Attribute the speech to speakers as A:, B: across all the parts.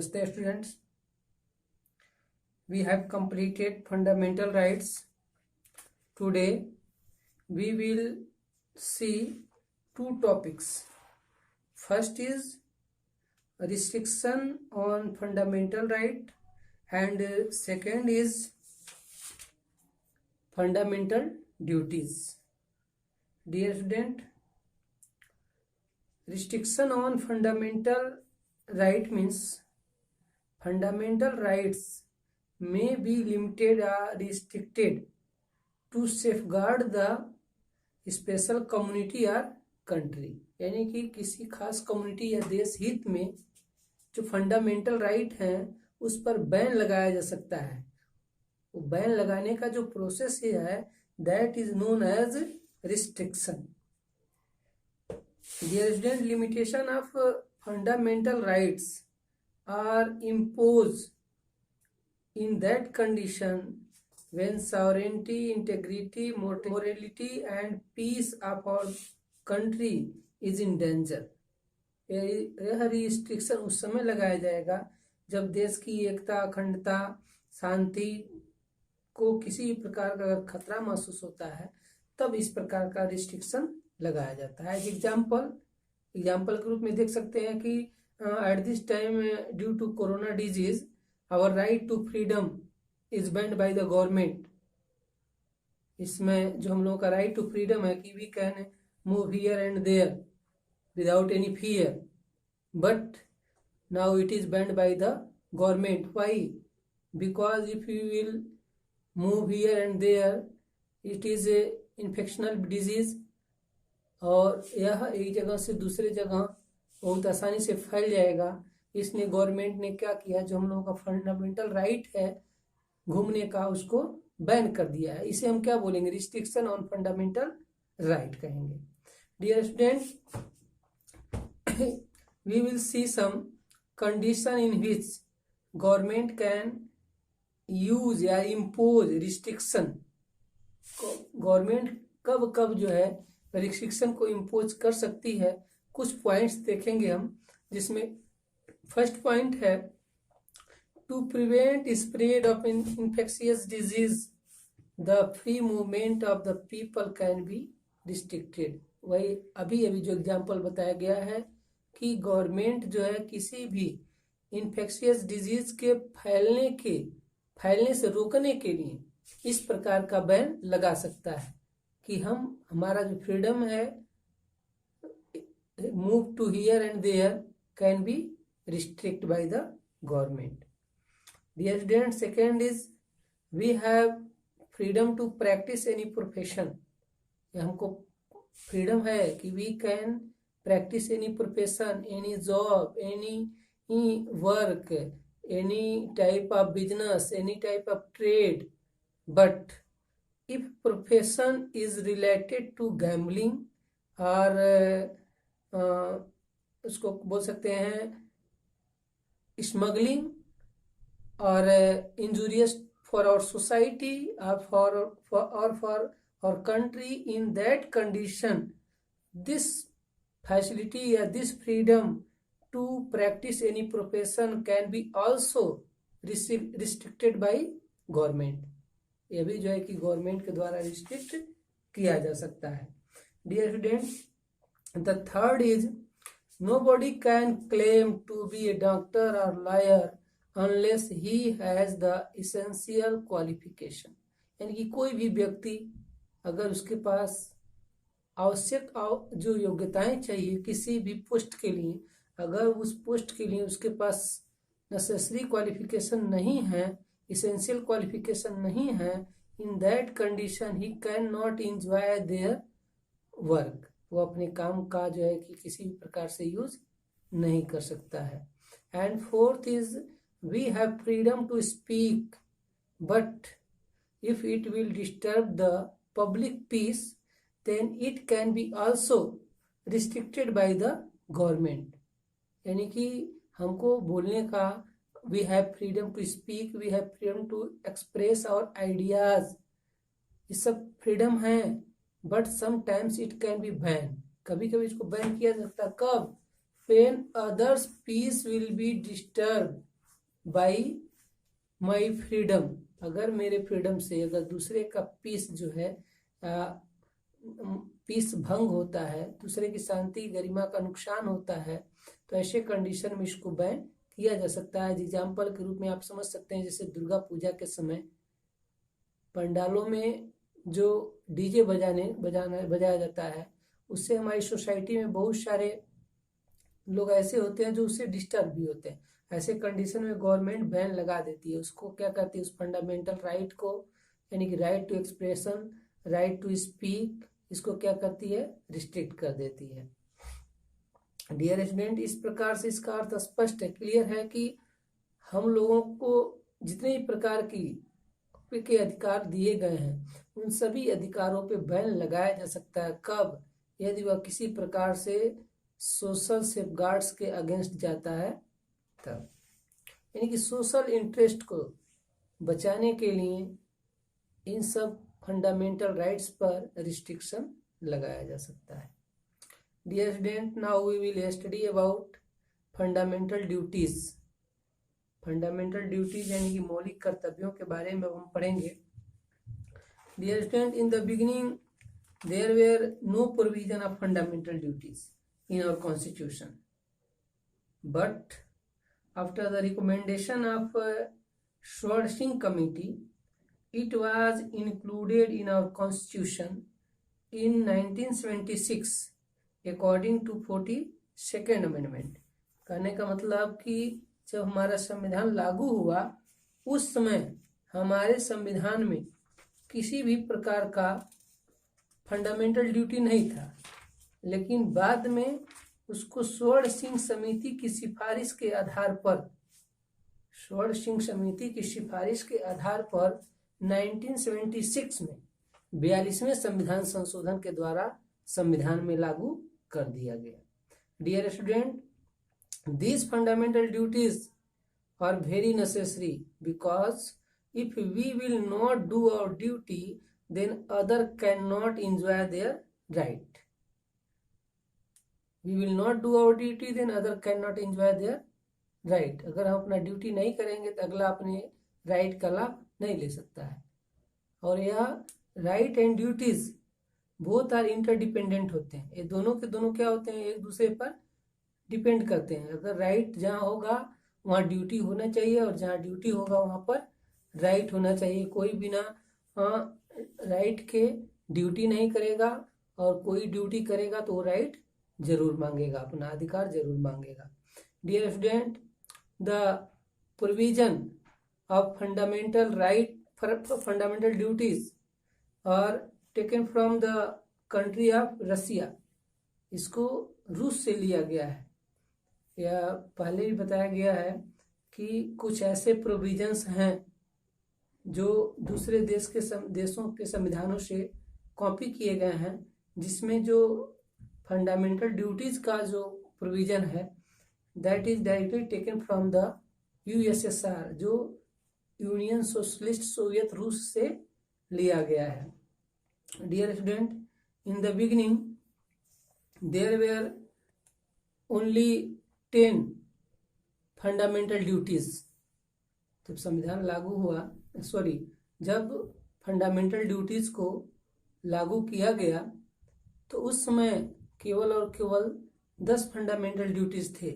A: Namaste students. We have completed fundamental rights. Today we will see two topics. First is restriction on fundamental right and second is fundamental duties. Dear student, restriction on fundamental right means fundamental rights may be limited or restricted to safeguard the special community or country. यानी कि किसी खास community या देश हित में जो fundamental right हैं उस पर बैन लगाया जा सकता है. वो बैन लगाने का जो प्रोसेस है that is known as restriction. The resident limitation of fundamental rights are imposed in that condition when sovereignty, integrity, morality and peace of our country is in danger. यह रिस्ट्रिक्शन उस समय लगाया जाएगा जब देश की एकता, अखंडता, शांति को किसी प्रकार का अगर खतरा महसूस होता है तब इस प्रकार का रिस्ट्रिक्शन लगाया जाता है. एग्जाम्पल के रूप में देख सकते हैं कि at this time due to corona disease our right to freedom is banned by the government. इसमें जो हम लोगों का राइट टू फ्रीडम है कि we can move here and there without any fear, but now it is banned by the government. Why? Because if you will move here and there it is a infectional disease और यह एक जगह से दूसरे जगह बहुत आसानी से फैल जाएगा. इसने गवर्नमेंट ने क्या किया, जो हम लोगों का फंडामेंटल राइट है घूमने का उसको बैन कर दिया है. इसे हम क्या बोलेंगे? रिस्ट्रिक्शन ऑन फंडामेंटल राइट कहेंगे. Dear student, we will see some condition in which government can use या इम्पोज रिस्ट्रिक्शन. गवर्नमेंट कब कब जो है रिस्ट्रिक्शन को इम्पोज कर सकती है. कुछ पॉइंट्स देखेंगे हम, जिसमें फर्स्ट पॉइंट है to prevent spread of infectious disease the free movement of the people can be restricted. वही अभी जो एग्जांपल बताया गया है कि गवर्नमेंट जो है किसी भी इन्फेक्शियस डिजीज के फैलने से रोकने के लिए इस प्रकार का बैन लगा सकता है कि हमारा जो फ्रीडम है move to here and there can be restrict by the government. Dear student, second is we have freedom to practice any profession. हमको फ्रीडम है कि we can practice any profession, any job, any work, any type of business, any type of trade. But if profession is related to gambling और उसको बोल सकते हैं smuggling और injurious for our society or for our country, in that condition this facility or this freedom to practice any profession can be also restricted by government. ये भी जो है कि गवर्नमेंट के द्वारा रिस्ट्रिक्ट किया जा सकता है. Dear student, the third is nobody can claim to be a doctor और lawyer unless he has the essential qualification. यानी कि कोई भी व्यक्ति अगर उसके पास आवश्यक जो योग्यताएं चाहिए किसी भी पोस्ट के लिए, अगर उस पोस्ट के लिए उसके पास नेसेसरी क्वालिफिकेशन नहीं है, essential qualification नहीं है, in that condition he cannot enjoy their work. वो अपने काम का जो है कि किसी भी प्रकार से यूज नहीं कर सकता है. And fourth is we have freedom to speak, but if it will disturb the public peace then it can be also restricted by the government. यानी कि हमको बोलने का we have freedom to speak, we have freedom to express our ideas. ये सब freedom है, but sometimes it can be banned. कभी कभी इसको बैन किया जा सकता है. कब? when others' peace will be disturbed by my freedom, अगर मेरे फ्रीडम से अगर दूसरे का पीस जो है पीस भंग होता है, दूसरे की शांति गरिमा का नुकसान होता है, तो ऐसे कंडीशन में इसको बैन किया जा सकता है। एग्जाम्पल के रूप में आप समझ सकते हैं, जैसे दुर्गा पूजा के समय पंडालों में जो डीजे बजाया जाता है, उससे हमारी सोसाइटी में बहुत सारे लोग ऐसे होते हैं जो उससे डिस्टर्ब भी होते हैं। ऐसे कंडीशन में गवर्नमेंट बैन लगा देती है। उसको क्या कहती है, उस फंडामेंटल राइट को, यानी कि right to expression, right to speak, इसको क्या करती है, रिस्ट्रिक्ट कर देती है। डियर स्टूडेंट, इस प्रकार से इसका अर्थ स्पष्ट है, क्लियर है कि हम लोगों को जितने भी प्रकार के अधिकार दिए गए हैं, उन सभी अधिकारों पे बैन लगाया जा सकता है। कब? यदि वह किसी प्रकार से सोशल सेफगार्ड्स के अगेंस्ट जाता है तब, यानी कि सोशल इंटरेस्ट को बचाने के लिए इन सब फंडामेंटल राइट्स पर रिस्ट्रिक्शन लगाया जा सकता है। Dear student, now we will study about fundamental duties. Fundamental duties यानी कि मौलिक कर्तव्यों के बारे में हम पढ़ेंगे। Dear student, in the beginning there were no provision of fundamental duties in our constitution, but after the recommendation of Sword Singh committee, it was included in our constitution in 1976 according to 42nd amendment। कहने का मतलब कि जब हमारा संविधान लागू हुआ, उस समय हमारे संविधान में किसी भी प्रकार का फंडामेंटल ड्यूटी नहीं था, लेकिन बाद में उसको स्वर्ण सिंह समिति की सिफारिश के आधार पर, स्वर्ण सिंह समिति की सिफारिश के आधार पर 1976 में 42वें संविधान संशोधन के द्वारा संविधान में लागू कर दिया गया। Dear student, these fundamental duties are very necessary because if we will not do our duty, then other cannot enjoy their right। We will not do our duty, then other cannot enjoy their right। अगर हम अपना duty नहीं करेंगे तो अगला अपने right का लाभ नहीं ले सकता है। और यह right and duties both are interdependent होते हैं। ये दोनों के दोनों क्या होते हैं, एक दूसरे पर डिपेंड करते हैं। अगर राइट जहाँ होगा वहाँ ड्यूटी होना चाहिए, और जहाँ ड्यूटी होगा वहाँ पर राइट होना चाहिए। कोई बिना राइट के ड्यूटी नहीं करेगा, और कोई ड्यूटी करेगा तो वो राइट जरूर मांगेगा, अपना अधिकार जरूर मांगेगा। Dear student, the provision of fundamental right fundamental duties are taken from the country of Russia. इसको रूस से लिया गया है। यह पहले भी बताया गया है कि कुछ ऐसे प्रोविजंस हैं जो दूसरे देशों के संविधानों से कॉपी किए गए हैं, जिसमें जो फंडामेंटल ड्यूटीज का जो प्रोविजन है that is directly taken from the USSR, जो यूनियन सोशलिस्ट सोवियत रूस से लिया गया है। Dear student, in the beginning there were only 10 fundamental duties. जब संविधान लागू हुआ, जब फंडामेंटल ड्यूटीज को लागू किया गया तो उस समय केवल और केवल 10 फंडामेंटल ड्यूटीज थे।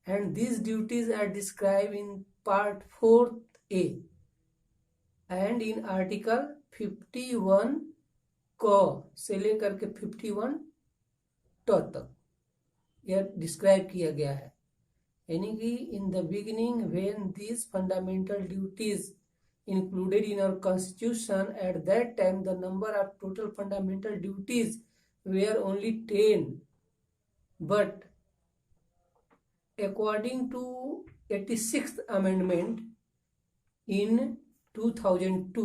A: And these duties are describe in part 4A and in article 51 क से लेकर के 51 ट तक यह डिस्क्राइब किया गया है। यानी कि इन the beginning when these fundamental duties included in our constitution, at that time the number of total fundamental duties were only 10, but according to 86th amendment in 2002,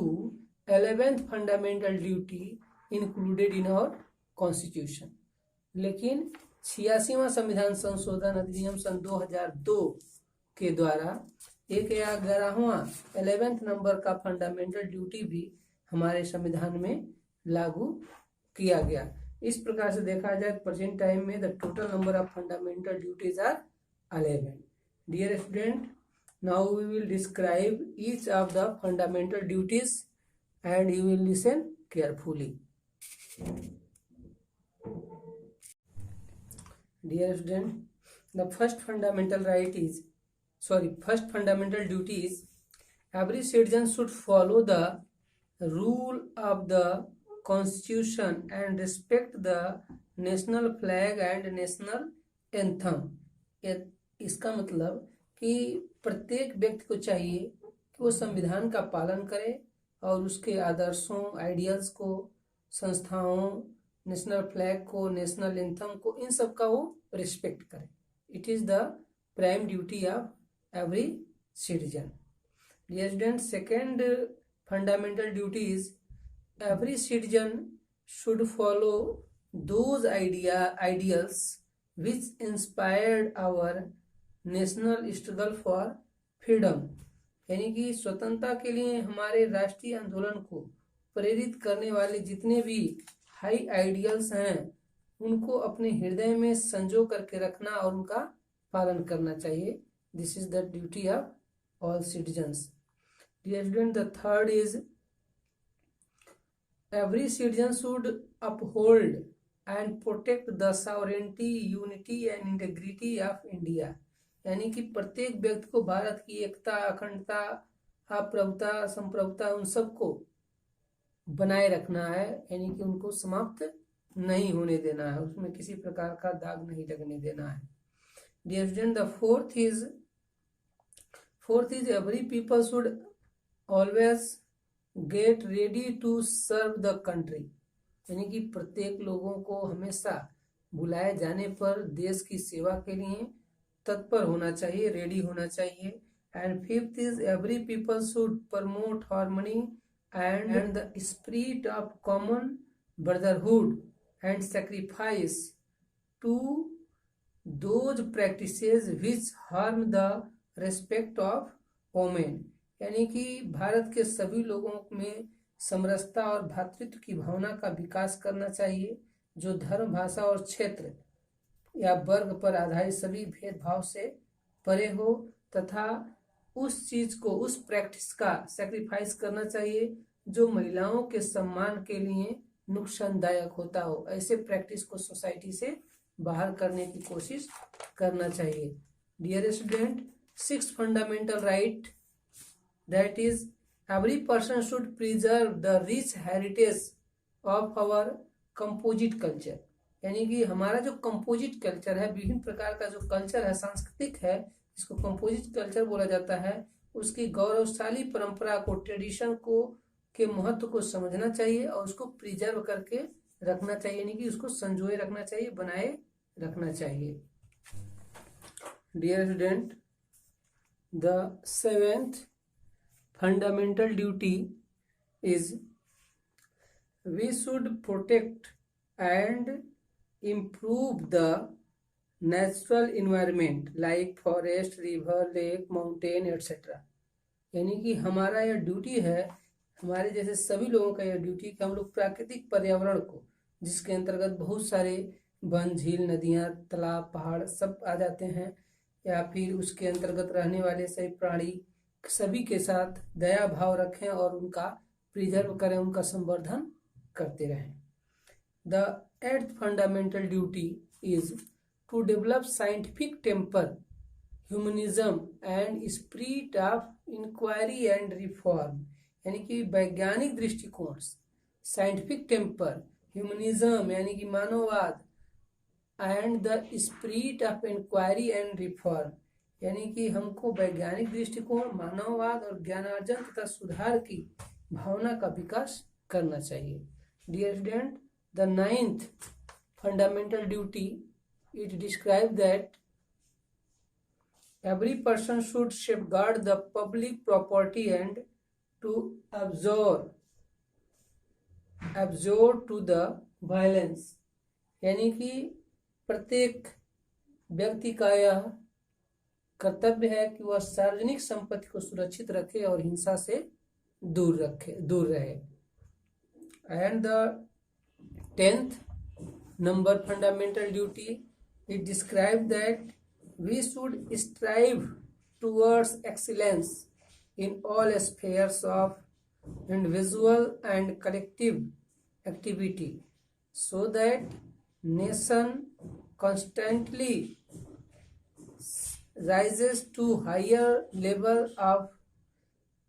A: 11th fundamental duty included in our constitution। लेकिन 86वां संविधान संशोधन अधिनियम सन 2002 के द्वारा 11वां 11th number का fundamental duty भी हमारे संविधान में लागू किया गया। इस प्रकार से देखा जाए प्रेजेंट टाइम में the total number of fundamental duties are 11। Dear student, Now we will describe each of the fundamental duties and you will listen carefully. Dear student, the first fundamental duty is every citizen should follow the rule of the constitution and respect the national flag and national anthem. इसका मतलब कि प्रत्येक व्यक्ति को चाहिए कि वो संविधान का पालन करे और उसके आदर्शों, आइडियल्स को, संस्थाओं, नेशनल फ्लैग को, नेशनल एंथम को, इन सब का वो रिस्पेक्ट करे. It is the prime duty of every citizen. Dear student, second fundamental duty is every citizen should follow those ideals which inspired our national struggle for freedom. यानी कि स्वतंत्रता के लिए हमारे राष्ट्रीय आंदोलन को प्रेरित करने वाले जितने भी हाई आइडियल्स हैं उनको अपने हृदय में संजो करके रखना और उनका पालन करना चाहिए. This is the duty of all citizens. Dear student, the third is every citizen should uphold and protect the sovereignty, unity and integrity of India. यानी कि प्रत्येक व्यक्ति को भारत की एकता, अखंडता, अप्रभुता, संप्रभुता उन सबको बनाए रखना है. यानी कि उनको समाप्त नहीं होने देना है, उसमें किसी प्रकार का दाग नहीं लगने देना है. Dear student, the fourth is every people should always get ready to serve the country. यानी कि प्रत्येक लोगों को हमेशा बुलाए जाने पर देश की सेवा के लिए तत्पर होना चाहिए, रेडी होना चाहिए. And fifth is every people should promote harmony and the spirit of common brotherhood and sacrifice to those practices which harm the respect of women. यानी कि भारत के सभी लोगों में समरसता और भ्रातृत्व की भावना का विकास करना चाहिए, जो धर्म, भाषा और क्षेत्र या वर्ग पर आधारित सभी भेदभाव से परे हो, तथा उस चीज को, उस प्रैक्टिस का सैक्रिफाइस करना चाहिए जो महिलाओं के सम्मान के लिए नुकसानदायक होता हो. ऐसे प्रैक्टिस को सोसाइटी से बाहर करने की कोशिश करना चाहिए. Dear student, sixth fundamental right, that is every person should preserve the rich heritage of our composite culture. यानी कि हमारा जो कंपोजिट कल्चर है, विभिन्न प्रकार का जो कल्चर है, सांस्कृतिक है, जिसको कंपोजिट कल्चर बोला जाता है, उसकी गौरवशाली परंपरा को, ट्रेडिशन को, के महत्व को समझना चाहिए और उसको प्रिजर्व करके रखना चाहिए. यानी कि उसको संजोए रखना चाहिए, बनाए रखना चाहिए. Dear student, the seventh fundamental duty is we should protect and improve the natural environment like forest, river, lake, mountain etc. यानी कि हमारा यह ड्यूटी है, हमारे जैसे सभी लोगों का यह ड्यूटी कि हम लोग प्राकृतिक पर्यावरण को, जिसके अंतर्गत बहुत सारे वन, झील, नदियाँ, तालाब, पहाड़ सब आ जाते हैं, या फिर उसके अंतर्गत रहने वाले सभी प्राणी, सभी के साथ दया भाव रखें और उनका प्रिजर्व करें, उनका संवर्धन करते रहें. The eighth fundamental duty is to develop scientific temper, humanism and spirit of inquiry and reform. यानी कि वैज्ञानिक दृष्टिकोण, साइंटिफिक टेम्पर, ह्यूमनिज्म यानी कि मानववाद, and the spirit of inquiry and reform. यानी कि हमको वैज्ञानिक दृष्टिकोण, मानववाद और ज्ञानार्जन तथा सुधार की भावना का विकास करना चाहिए. Dear student, the ninth fundamental duty, it describe that every person should safeguard the public property and to absorb to the violence. यानी कि प्रत्येक व्यक्ति का यह कर्तव्य है कि वह सार्वजनिक संपत्ति को सुरक्षित रखे और हिंसा से दूर रहे. And the 10th number fundamental duty, it describes that we should strive towards excellence in all spheres of individual and collective activity, so that nation constantly rises to higher level of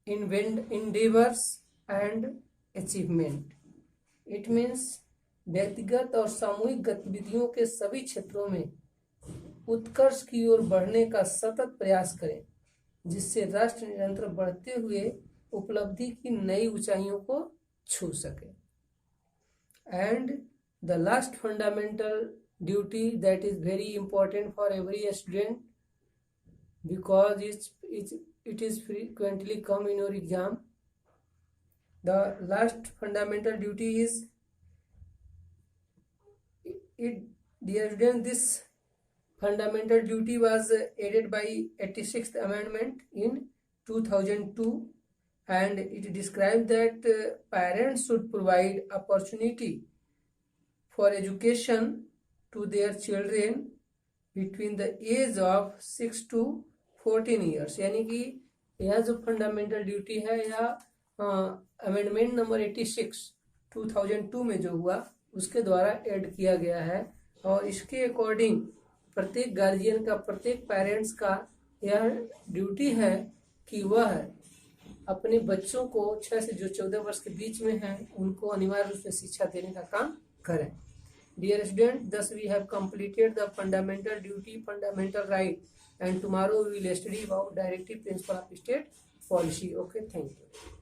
A: endeavors and achievement. It means व्यक्तिगत और सामूहिक गतिविधियों के सभी क्षेत्रों में उत्कर्ष की ओर बढ़ने का सतत प्रयास करें, जिससे राष्ट्र निरंतर बढ़ते हुए उपलब्धि की नई ऊंचाइयों को छू सके. And the last fundamental duty that is very important for every student, because it is frequently come in your exam. The last fundamental duty is dear students, this fundamental duty was added by 86th amendment in 2002, and it describes that parents should provide opportunity for education to their children between the age of 6 to 14 years. यानी कि यह जो fundamental duty है यह amendment number 86 2002 में जो हुआ उसके द्वारा ऐड किया गया है, और इसके अकॉर्डिंग प्रत्येक गार्जियन का, प्रत्येक पेरेंट्स का यह ड्यूटी है कि वह अपने बच्चों को 6 से जो 14 वर्ष के बीच में हैं उनको अनिवार्य रूप से शिक्षा देने का काम करें. Dear student, thus we have completed the fundamental duty, fundamental right, and tomorrow we will study about directive principle of state policy. Okay, thank you.